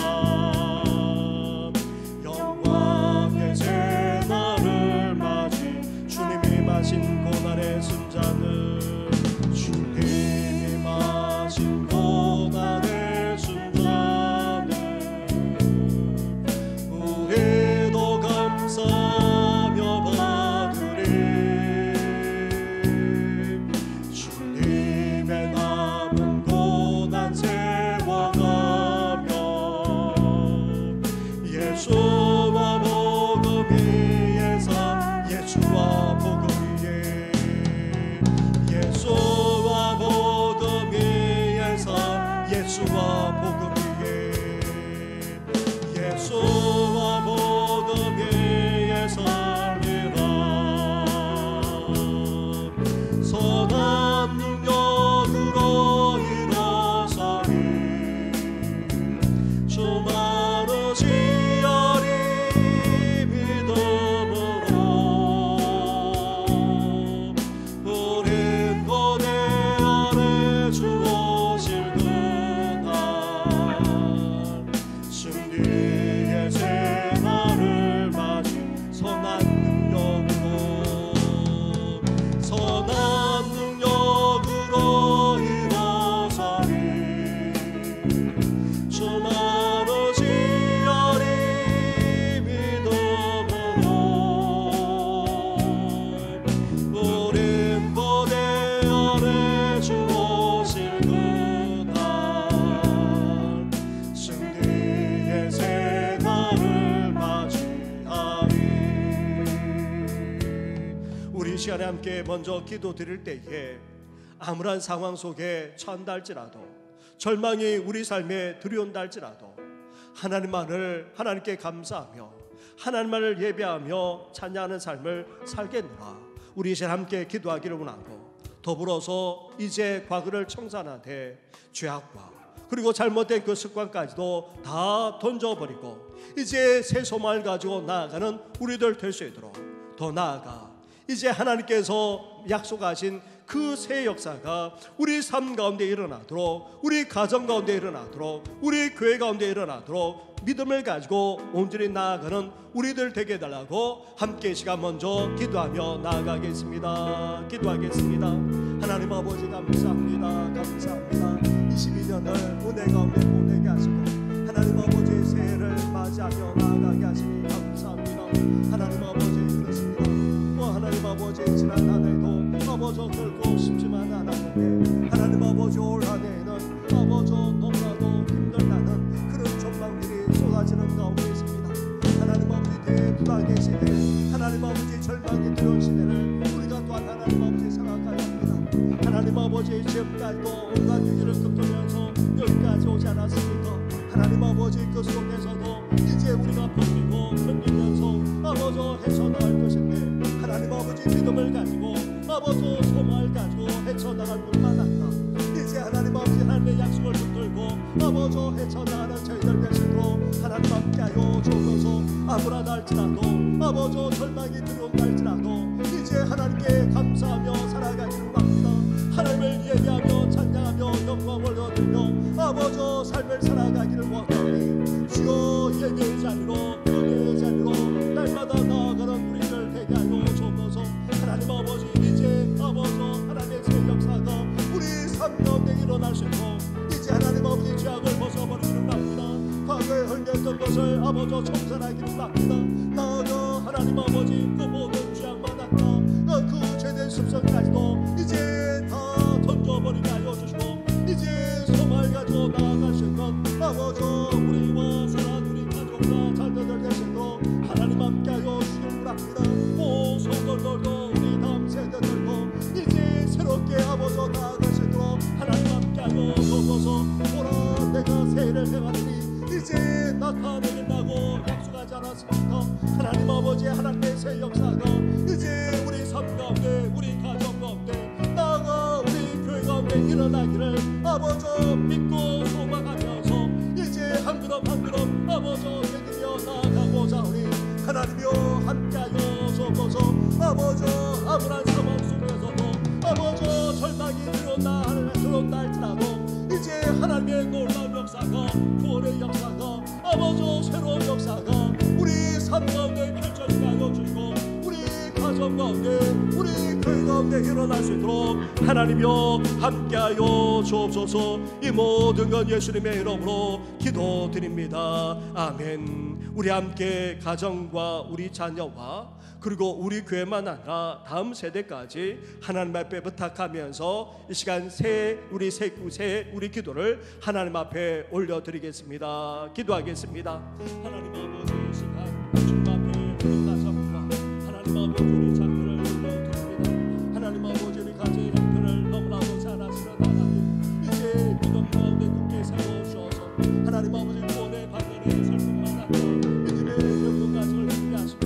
영광의 새날을 맞이 주님이 마신 고난의 순잔을 주님이 마신 고난의 순잔을 우리도 감사하며 받으리 주님의 남은 고난 세워가며 예수와 복음 위에 산 예수와 복음 위에 예수와 복음 위에 산 예수와 복음 위에 예수와 복음 위에 살리라 선한 능력으로 일어서리 주만을 지하리 믿음으로 우린 고대 안에 주 오실 그날 승리의 새날을 맞이 선한 능력으로 일어서리 주만을 지하리 믿음으로 우린 고대 안에 주 오실 그날 승리의 새날을 맞이하리. 우리 이 시간에 함께 먼저 기도드릴 때에 아무런 상황 속에 처한다 할지라도 절망이 우리 삶에 들여온다 할지라도 하나님만을 하나님께 감사하며 하나님만을 예배하며 찬양하는 삶을 살겠노라. 우리 이 시간 함께 기도하기를 원하고 더불어서 이제 과거를 청산하되 죄악과 그리고 잘못된 그 습관까지도 다 던져버리고 이제 새 소망을 가지고 나아가는 우리들 될 수 있도록 더 나아가 이제 하나님께서 약속하신 그 새 역사가 우리 삶 가운데 일어나도록 우리 가정 가운데 일어나도록 우리 교회 가운데 일어나도록 믿음을 가지고 온전히 나아가는 우리들 되게 해달라고 함께 시간 먼저 기도하며 나아가겠습니다. 기도하겠습니다. 하나님 아버지 감사합니다. 감사합니다. 22년을 은혜 가운데 보내게 하시고 하나님 아버지의 새해를 맞이하며 나아가게 하시니 감사합니다. 하나님 아버지 그렇습니다. 하나님 아버지 지난 한 해도 아버지 결코 쉽지만 않았는데 하나님 아버지 올 한 해에는 아버지 너무나도 힘들다는 그런 전망들이 쏟아지는 가운데 있습니다. 하나님 아버지 대불안의 시대 하나님 아버지 절망이 들어온 시대를 우리가 또한 하나님 아버지 생각하야 합니다. 하나님 아버지 지금까지도 온갖 위기를 겪으면서 여기까지 오지 않았습니까? 하나님 아버지 그 속에서도 이제 우리가 버티고 견디면서 아버지 헤쳐나갈 것인데 하나님 아버지 믿음을 가지고 아버지 소망을 가지고 헤쳐나갈 뿐만 아니라 이제 하나님 아버지 하나님의 약속을 붙들고 아버지 헤쳐나가는 저희들 되시도록 하나님 함께하여 주옵소서. 아무나 할지라도 아버지 절망이 들어온다 할지라도 이제 하나님께 감사하며 살아가기를 합니다. 하나님을 예배하며 찬양하며 영광을 얻으며 아버지 삶을 살아가기를 원하오니 주여 예배의 자리로 은혜의 자리로 날마다 나아가는 우리를 되게 하여 주옵소서. 하나님 아버지 이제 아버지 하나님의 새 역사가 우리 삶 가운데 일어날 수 있도록 이제 하나님 아버지 죄악을 벗어버리기를 합니다. 과거에 헐렸던 것을 아버지 청산하기를 합니다. 나아가 하나님 아버지 그 모든 죄악만 났다 그 죄된 습성까지도 이제 다 던져버리게 하여 주시고 이제 소망을 가지고 나아갈 수 있는 아버지 우리와 사랑 우리 가족과 자녀들 되시도록 하나님 함께 하여 주시기를 합니다. 오 성도들도 우리 다음 세대들도 이제 새롭게 아버지 나아갈 수 있도록 하나님 함께 하여 주옵소서. 오라 내가 새해를 행하리니 이제 갚아내겠다고 약속하지 않았습니까? 하나님 아버지, 하나님의 역사가 이제 우리 삶 가운데, 우리 가정 가운데, 나아가 우리 교회 가운데 일어나기를 아버지 믿고 소망하면서 이제 한 걸음 한 걸음 아버지 되기며 나아가고자 하니 하나님이여 함께하여 주옵소서. 아버지 아무런 상황 속에서도 아버지 절망이 들어온다 할지라도 이제 하나님의 놀라운 역사가, 구원의 역사가, 아버지 새로운 역사가 우리 삶 가운데 펼쳐지게 하여 주시고 우리 가정 가운데, 우리 교회 가운데 일어날 수 있도록 하나님이여 함께하여 주옵소서. 이 모든 건 예수님의 이름으로 기도드립니다. 아멘. 우리 함께 가정과 우리 자녀와 그리고 우리 교회만 아니라 다음 세대까지 하나님 앞에 부탁하면서 이 시간 우리 우리 기도를 하나님 앞에 올려드리겠습니다. 기도하겠습니다. 하나님 아버지, 이 시간 주님 앞에 우리 가정과 하나님 아버지 우리 자녀를 올려드립니다. 하나님 아버지 우리 가정의 형편을 너무나도 잘 아시는 하나님, 이제 믿음 가운데 굳게 세워주셔서 하나님 아버지 구원의 방향의 삶을 만나고 믿음의 영성 가정을 함께 하시고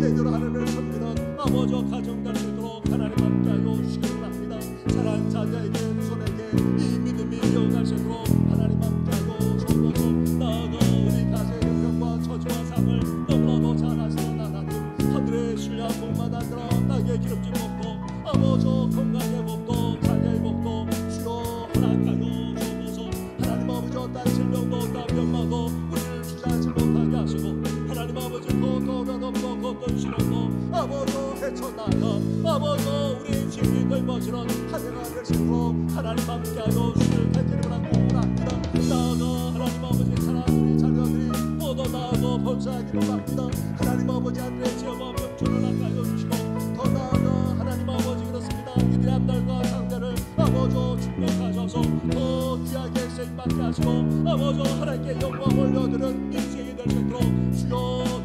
대대로 하나님을 섬기는 아버지 가정 될 수 있도록 하나님 함께하여 주시기 바랍니다. 사랑하는 자녀에게, 손에게 이 믿음이 이어갈 수 있도록 하나님 함께하여 주옵소서. 나아가 우리 가정의 형편과 처지와 상을 너무나도 잘 아시는 하나님, 하늘의 신뢰한 복만 만들어 나에게 기름진 복도 아버지 건강의 복도 자녀의 복도 주여 허락하여 주옵소서. 하나님 아버지 어떤 질병도 어떤 병마도 우리를 주저하지 못하게 하시고 하나님 아버지 어떤 없고 어떤 시련도 아버지 헤쳐나가 아버지 우리 주님이 넓어지는 한 해가 될 수 있도록 하나님 함께하여 주실 간절히 바랍니다. 나아가 하나님 아버지 사랑하는 우리 자녀들이 모두 나아가 번성하기를 바랍니다. 하나님 아버지 하늘의 지혜와 명철을 나가여 주시고 더 나아가 하나님 아버지 그렇습니다. 이들의 앞날과 상대를 아버지 축복하셔서 더 귀하게 쓰임받게 하시고 아버지 하나님께 영광 올려드리는 인생이 될 수 있도록 주여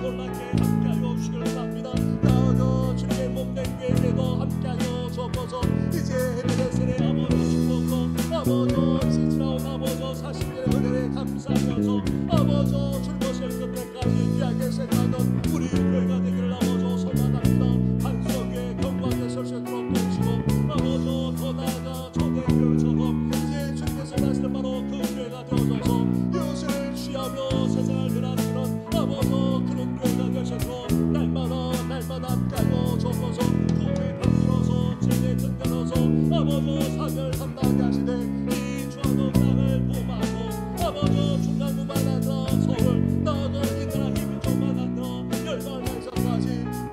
놀랍게 함께하여 주시길 바랍니다. 나아가 주님의 몸된 교회에도 함께하여 주옵소서. 이제 해변의 세례 아버지 축복도 아버지 지나온 아버지 40년의 은혜에 감사하면서 아버지 줄것을 그때까지 귀하게 생각하는 우리 교회가 되기를 아버지 소망합니다. 반석에 경광에 설 수 있도록 도우시고 아버지 더 나아가 초대교회처럼 이제 주님께서 다시는 바로 그 교회가 되어져서 이웃을 취하며 세상을 변화시키는 아버지 그런 교회가 되셔서 날마다 함께하여 주옵소서. 구원의 방들어서 진리의 든든어서 아버지 사별 감당하게 하시되 이 주하도 땅을 보호하고 아버지 중간구만 하느라 서울 나아가 이 나라 힘을 좀만 하느라 열방에서까지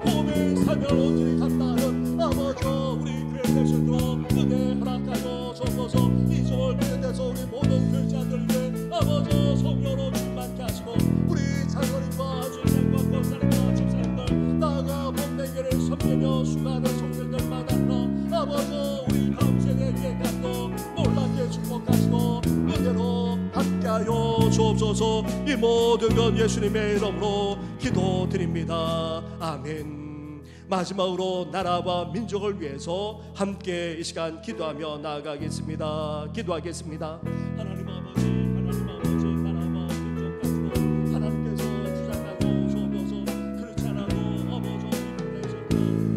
보험의 사별 온전히 감당하는 아버지 우리 교회 될 수 있도록 은혜 허락하여 주옵소서. 이 주를 비롯해서 우리 모든 교회자들 위해 아버지 성령으로 충만케 하시고 우리 장로님과 주님과 권사님과 집사님들 나아가 본내교를 섬기며 수많은 성령들만 하나 아버지 우리 다음 세대에게 감동 놀랍게 축복하시고 은혜로 함께하여 주옵소서. 이 모든 건 예수님의 이름으로 기도드립니다. 아멘. 마지막으로 나라와 민족을 위해서 함께 이 시간 기도하며 나아가겠습니다. 기도하겠습니다. 하나님 아버지, 나라와 민족 가지고 하나님께서 주장하고 주옵소서. 그렇지 않아도 아버지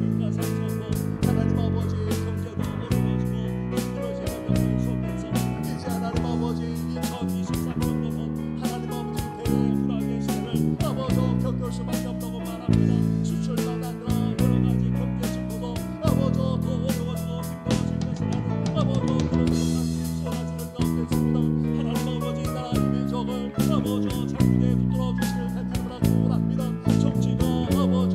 민족과 상처도 하나님 아버지 경제도 어려워지고 힘들어지는 영광 속에서 이제 하나님 아버지 2023년도는 하나님 아버지 대불안의 시대를 아버지 겪을 수밖에 없다고 말합니다. 수출만 아니라 여러 가지 경제 정보도 아버지 더 어려워지고 힘들어질 것이라는 아버지 그런 것까지 쏟아지는 가운데 있습니다. 하나님 아버지 나라 민족을 아버지 장군에 붙들어 주시길 간절히 바랍니다. 정치가 아버지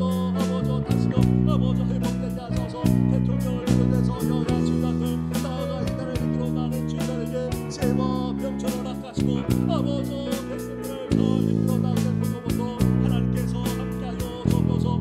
다시금 아버지 회복되게 하셔서 대통령을 비롯해서 여야 지휘관들 나아가 이 나라를 이끌어 나는 지휘관에게 제법 명철을 허락하시고 아버지 백성들을 더 이끌어 나가는 것으로 하나님께서 함께하여 주옵소서.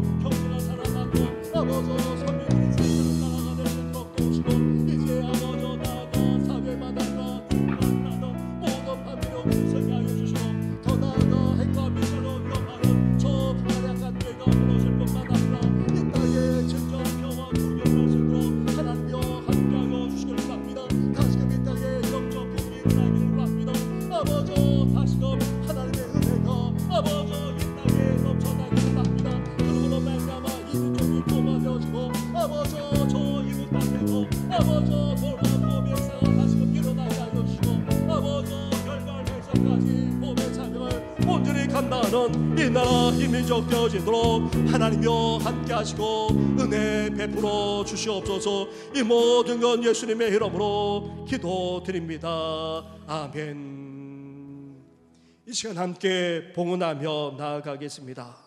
나라는 이 나라 이 민족 되어지도록 하나님여 함께 하시고 은혜 베풀어 주시옵소서. 이 모든 건 예수님의 이름으로 기도드립니다. 아멘. 이 시간 함께 봉헌하며 나아가겠습니다.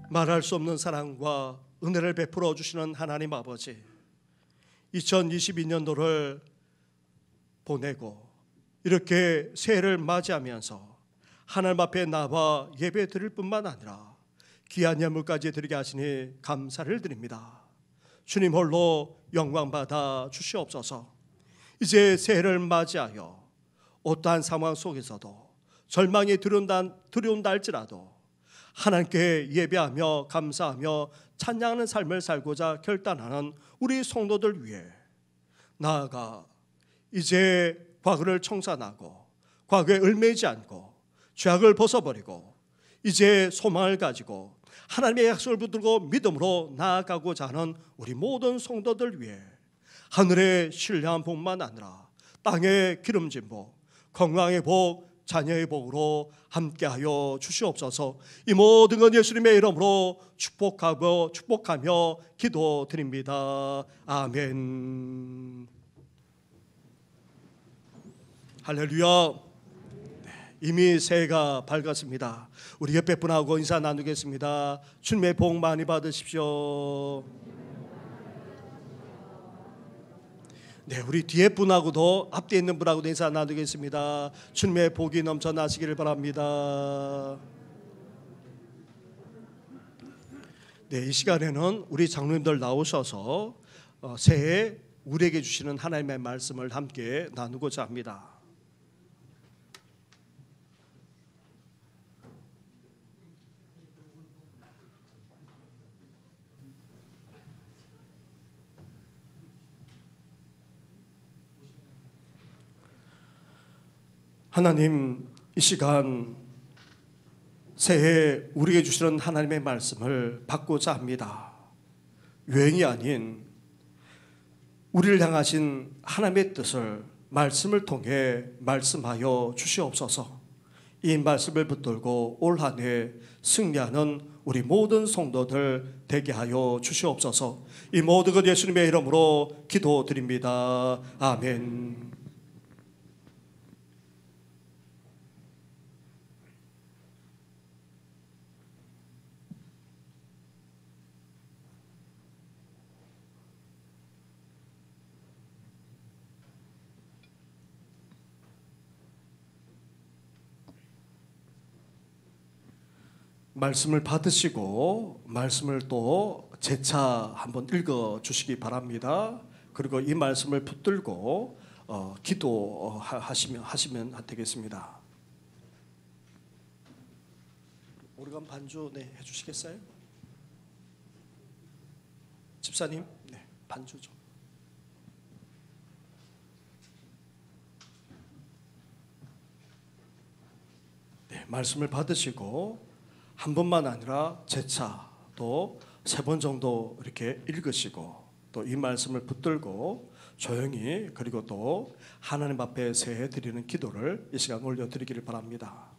말할 수 없는 사랑과 은혜를 베풀어 주시는 하나님 아버지, 2022년도를 보내고 이렇게 새해를 맞이하면서 하나님 앞에 나와 예배 드릴 뿐만 아니라 귀한 예물까지 드리게 하시니 감사를 드립니다. 주님 홀로 영광 받아 주시옵소서. 이제 새해를 맞이하여 어떠한 상황 속에서도 절망이 들여온다 할지라도 하나님께 예배하며 감사하며 찬양하는 삶을 살고자 결단하는 우리 성도들 위해 나아가 이제 과거를 청산하고 과거에 얽매이지 않고 죄악을 벗어버리고 이제 소망을 가지고 하나님의 약속을 붙들고 믿음으로 나아가고자 하는 우리 모든 성도들 위해 하늘의 신령한 복만 아니라 땅의 기름진 복, 건강의 복, 자녀의 복으로 함께하여 주시옵소서. 이 모든 건 예수님의 이름으로 축복하며 기도드립니다. 아멘. 할렐루야. 이미 새해가 밝았습니다. 우리 옆에 분하고 인사 나누겠습니다. 주님의 복 많이 받으십시오. 네, 우리 뒤에 분하고도 앞뒤에 있는 분하고도 인사 나누겠습니다. 주님의 복이 넘쳐나시기를 바랍니다. 네, 이 시간에는 우리 장로님들 나오셔서 새해 우리에게 주시는 하나님의 말씀을 함께 나누고자 합니다. 하나님, 이 시간 새해 우리에게 주시는 하나님의 말씀을 받고자 합니다. 유행이 아닌 우리를 향하신 하나님의 뜻을 말씀을 통해 말씀하여 주시옵소서. 이 말씀을 붙들고 올 한 해 승리하는 우리 모든 성도들 되게 하여 주시옵소서. 이 모든 것 예수님의 이름으로 기도드립니다. 아멘. 말씀을 받으시고 말씀을 또 재차 한번 읽어 주시기 바랍니다. 그리고 이 말씀을 붙들고 기도하시면 되겠습니다. 오르간 반주 해주시겠어요? 집사님, 반주 좀. 말씀을 받으시고 한 번만 아니라 재차 또 3번 정도 이렇게 읽으시고 또 이 말씀을 붙들고 조용히 그리고 또 하나님 앞에 새해 드리는 기도를 이 시간 올려드리기를 바랍니다.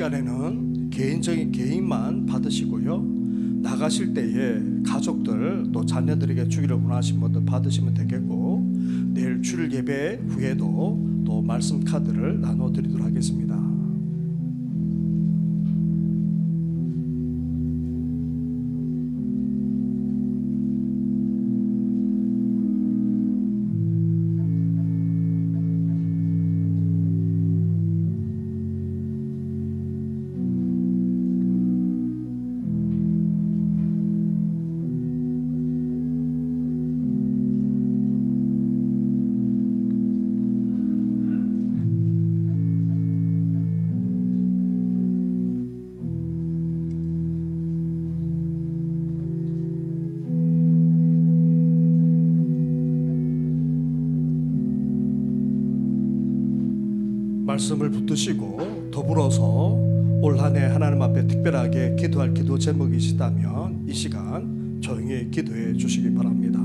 시간에는 개인만 받으시고요. 나가실 때에 가족들 또 자녀들에게 주기를 원하시는 분들 받으시면 되겠고, 내일 주일 예배 후에도 또 말씀 카드를 나눠드리도록 하겠습니다. 말씀을 붙드시고 더불어서 올 한 해 하나님 앞에 특별하게 기도할 기도 제목이 있다면 이 시간 조용히 기도해 주시기 바랍니다.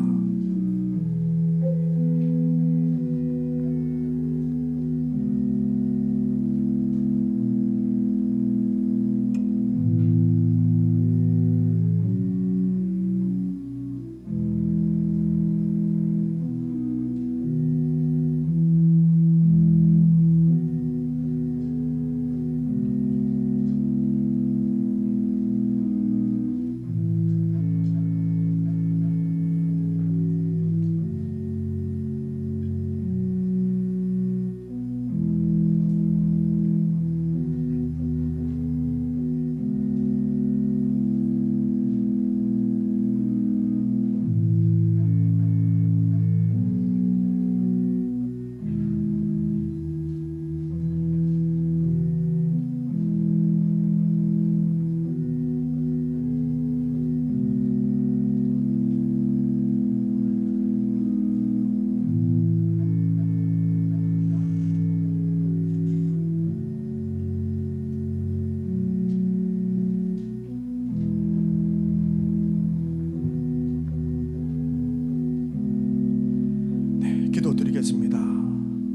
기도드리겠습니다.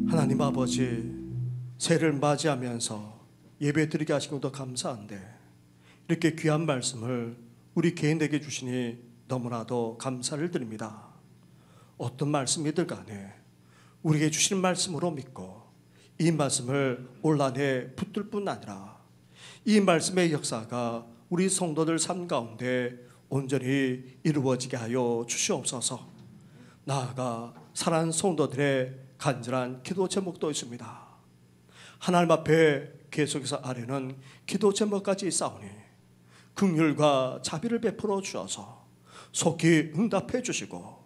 하나님 아버지, 새해를 맞이하면서 예배 드리게 하신 것도 감사한데 이렇게 귀한 말씀을 우리 개인에게 주시니 너무나도 감사를 드립니다. 어떤 말씀이든 간에 우리에게 주시는 말씀으로 믿고 이 말씀을 올 한 해 붙들 뿐 아니라 이 말씀의 역사가 우리 성도들 삶 가운데 온전히 이루어지게 하여 주시옵소서. 나아가 사랑하는 성도들의 간절한 기도 제목도 있습니다. 하나님 앞에 계속해서 아뢰는 기도 제목까지 있사오니 긍휼과 자비를 베풀어 주셔서 속히 응답해 주시고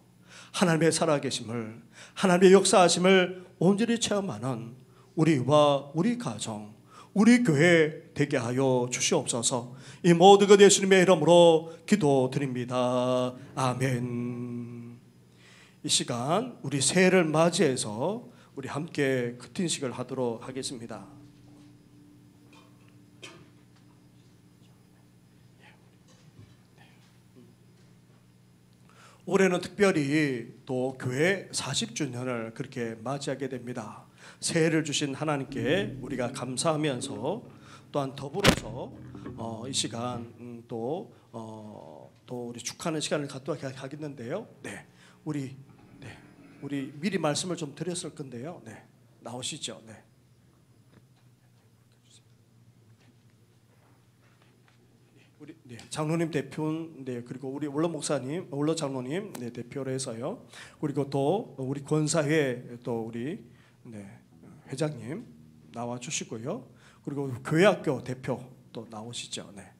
하나님의 살아계심을, 하나님의 역사하심을 온전히 체험하는 우리와 우리 가정, 우리 교회 되게 하여 주시옵소서. 이 모든 것 예수님의 이름으로 기도드립니다. 아멘. 이 시간 우리 새해를 맞이해서 우리 함께 크틴식을 하도록 하겠습니다. 올해는 특별히 또 교회 40주년을 그렇게 맞이하게 됩니다. 새해를 주신 하나님께 우리가 감사하면서 또한 더불어서 이 시간 또 우리 축하하는 시간을 갖도록 하겠는데요. 네, 우리 미리 말씀을 좀 드렸을 건데요. 네, 나오시죠. 네. 우리 장로님 대표, 그리고 우리 원로 목사님, 원로 장로님 대표로 해서요. 그리고 또 우리 권사회 또 우리 회장님 나와 주시고요. 그리고 교회학교 대표 또 나오시죠. 네.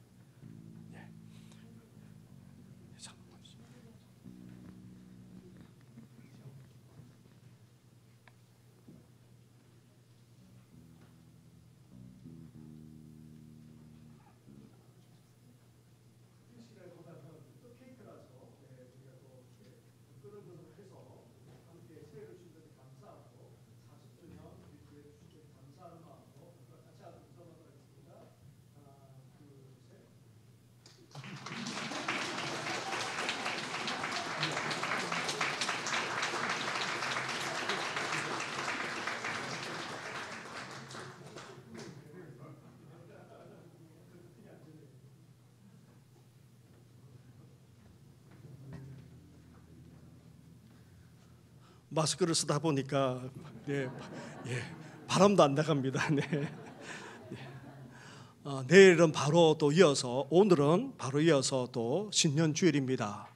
마스크를 쓰다 보니까 바람도 안 나갑니다. 내일은 바로 또 이어서 오늘은 바로 이어서 또 신년 주일입니다.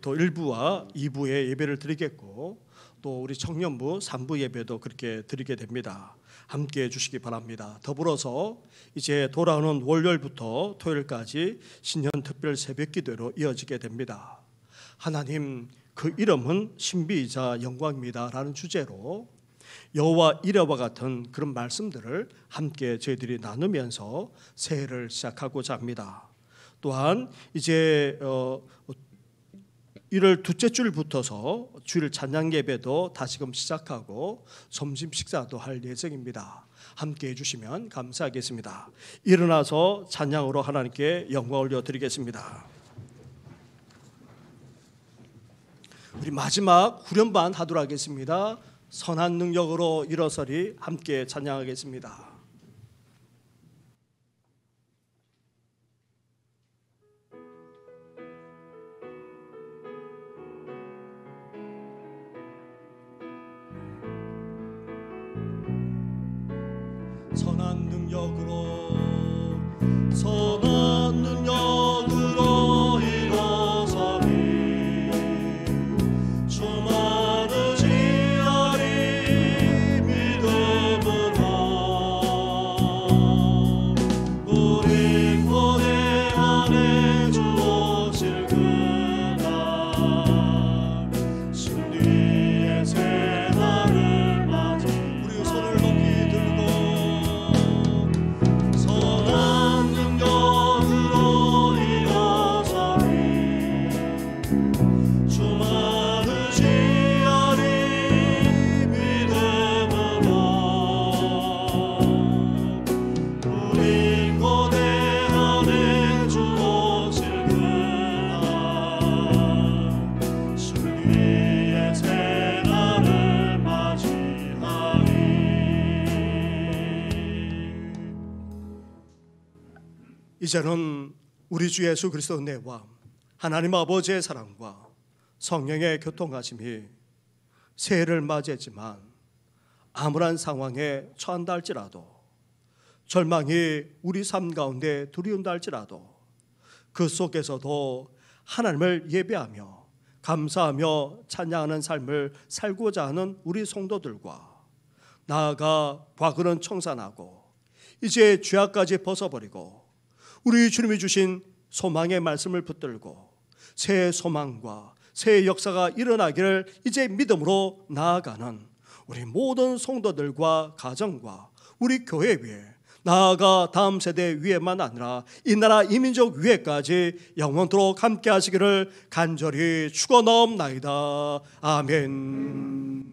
또 1부와 2부의 예배를 드리겠고 또 우리 청년부 3부 예배도 그렇게 드리게 됩니다. 함께해 주시기 바랍니다. 더불어서 이제 돌아오는 월요일부터 토요일까지 신년 특별 새벽 기도로 이어지게 됩니다. 하나님 그 이름은 신비이자 영광입니다 라는 주제로 여호와 이레와 같은 그런 말씀들을 함께 저희들이 나누면서 새해를 시작하고자 합니다. 또한 이제 1월 둘째 주일부터서 주일 찬양 예배도 다시금 시작하고 점심 식사도 할 예정입니다. 함께 해주시면 감사하겠습니다. 일어나서 찬양으로 하나님께 영광 올려드리겠습니다. 우리 마지막 후렴반 하도록 하겠습니다. 선한 능력으로 일어서리 함께 찬양하겠습니다. 선한 능력으로 일어서리 주만을 지하리 믿음으로 우리 고대 안에 주오실 그날 승리의 새날을 맞이 우리 손을 높이 들고 선한 능력으로 일어서리 주만을 지하리 믿음으로 우리 고대 안에 주 오실 그날 승리의 새날을 맞이하리. 이제는 우리 주 예수 그리스도 은혜와 하나님 아버지의 사랑과 성령의 교통하심이 새해를 맞이했지만 아무런 상황에 처한다 할지라도 절망이 우리 삶 가운데 두려운다 할지라도 그 속에서도 하나님을 예배하며 감사하며 찬양하는 삶을 살고자 하는 우리 성도들과 나아가 과거는 청산하고 이제 죄악까지 벗어버리고 우리 주님이 주신 소망의 말씀을 붙들고 새 소망과 새 역사가 일어나기를 이제 믿음으로 나아가는 우리 모든 성도들과 가정과 우리 교회 위에 나아가 다음 세대 위에만 아니라 이 나라 이민족 위에까지 영원토록 함께 하시기를 간절히 축원하옵나이다. 아멘.